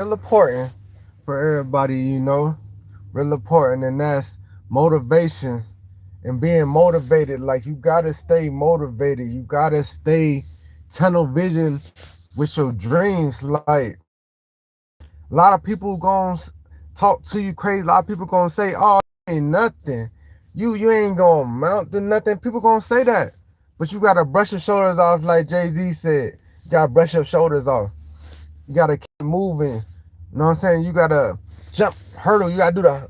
real important for everybody, real important, and that's motivation and being motivated. Like, you gotta stay motivated. You gotta stay tunnel vision with your dreams. Like, a lot of people gonna talk to you crazy. A lot of people gonna say, "Oh, ain't nothing. You ain't gonna amount to nothing." People gonna say that, but you gotta brush your shoulders off, like Jay-Z said. You gotta brush your shoulders off. You gotta keep moving. You know what I'm saying? You gotta jump hurdle. You gotta do the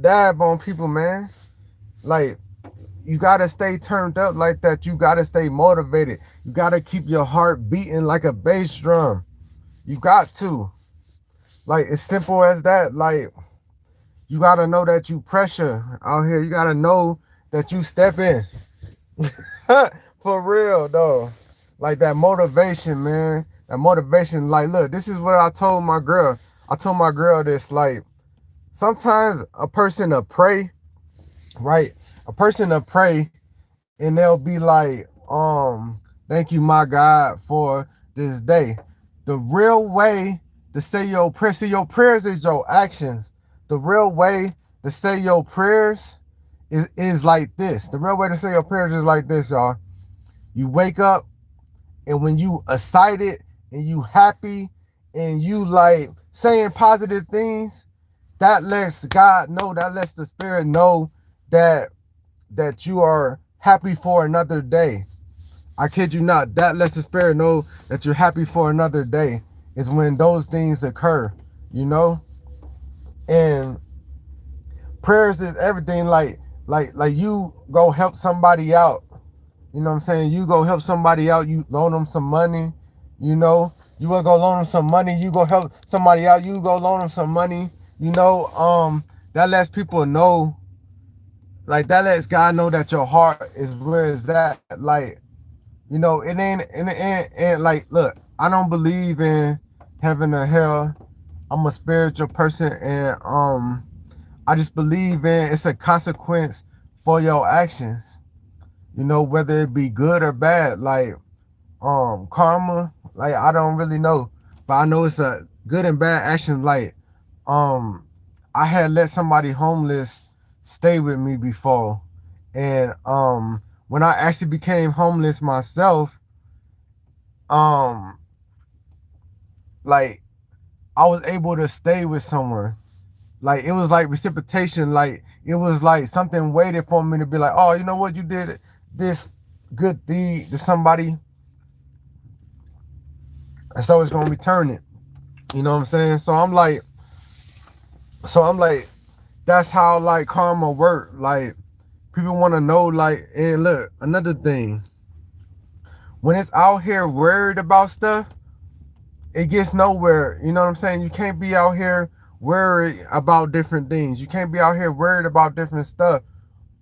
dab on people, man. Like, you gotta stay turned up like that. You gotta stay motivated. You gotta keep your heart beating like a bass drum. You got to. Like, it's simple as that. Like, you gotta know that you pressure out here. You gotta know that you step in. For real though. Like, that motivation, man. That motivation. Like, look, this is what I told my girl. I told my girl this. Like, sometimes a person will pray, right? A person will pray and they'll be like, thank you, my God, for this day. The real way to say your prayers, see, your prayers is your actions. The real way to say your prayers is like this. The real way to say your prayers is like this, y'all. You wake up, and when you excited and you happy and you like saying positive things, that lets God know, that lets the spirit know that you are happy for another day. I kid you not. That lets the spirit know that you're happy for another day. Is when those things occur, you know? And prayers is everything. Like you go help somebody out. You know what I'm saying? You go help somebody out, you loan them some money, you know? You wanna go loan them some money, you go help somebody out, you go loan them some money, you know? That lets people know, like, that lets God know that your heart is where it's at. Like, it ain't like, look, I don't believe in heaven or hell. I'm a spiritual person, and I just believe in it's a consequence for your actions. Whether it be good or bad. Like, karma, like, I don't really know. But I know it's a good and bad action. Like, um I had let somebody homeless stay with me before. And when I actually became homeless myself, um like, I was able to stay with someone. Like, it was like reciprocation. Like, it was like something waited for me to be like, oh, you know what, you did this good deed to somebody, and so it's gonna return it. You know what I'm saying? So I'm like, that's how, like, karma work. Like, people want to know, like, and look, another thing, when it's out here worried about stuff, it gets nowhere. You know what I'm saying? You can't be out here worried about different things. You can't be out here worried about different stuff.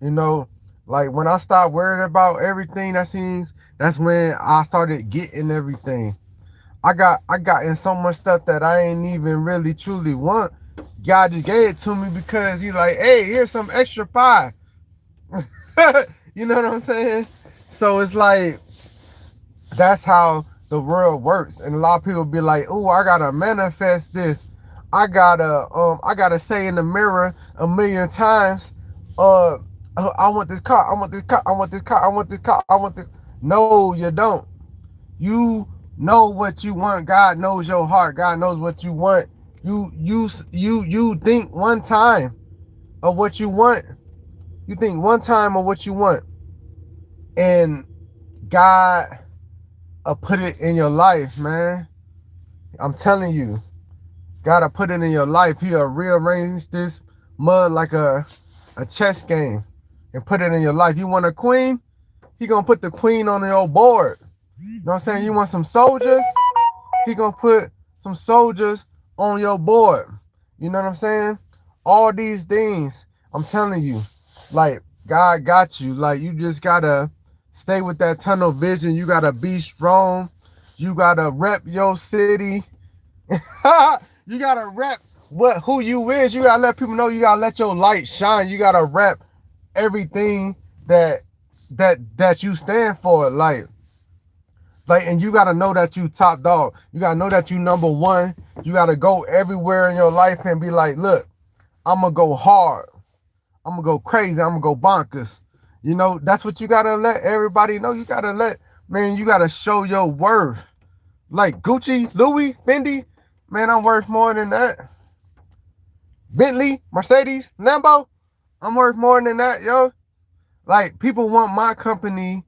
You know, like, when I stopped worrying about everything, that's when I started getting everything. I got in so much stuff that I ain't even really truly want. God just gave it to me because He's like, hey, here's some extra pie. You know what I'm saying? So it's like, that's how the world works. And a lot of people be like, oh, I gotta manifest this. I gotta say in the mirror a million times, I want this car, I want this car, I want this car, I want this car, I want this. No, you don't. You know what you want. God knows your heart. God knows what you want. You think one time of what you want. You think one time of what you want, and God will put it in your life, man. I'm telling you, God will put it in your life. He'll rearrange this mud like a chess game and put it in your life. You want a queen? He gonna put the queen on your board. You know what I'm saying? You want some soldiers? He gonna put some soldiers on your board. You know what I'm saying? All these things, I'm telling you, like, God got you. Like, you just gotta stay with that tunnel vision. You gotta be strong. You gotta rep your city. You gotta rep who you is. You gotta let people know. You gotta let your light shine. You gotta rep everything that you stand for. Like, Like, and you gotta know that you top dog. You gotta know that you number one. You gotta go everywhere in your life and be like, look, I'm gonna go hard. I'm gonna go crazy. I'm gonna go bonkers. You know, that's what you gotta let everybody know. You gotta you gotta show your worth. Like Gucci, Louis, Fendi, man, I'm worth more than that. Bentley, Mercedes, Lambo, I'm worth more than that, yo. Like, people want my company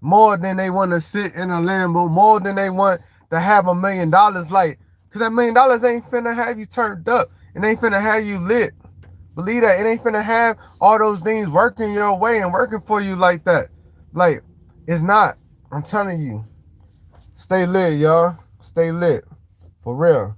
more than they want to sit in a Lambo, more than they want to have $1 million. Like, because that $1 million ain't finna have you turned up. It ain't finna have you lit. Believe that. It ain't finna have all those things working your way and working for you like that. Like, it's not. I'm telling you. Stay lit, y'all. Stay lit. For real.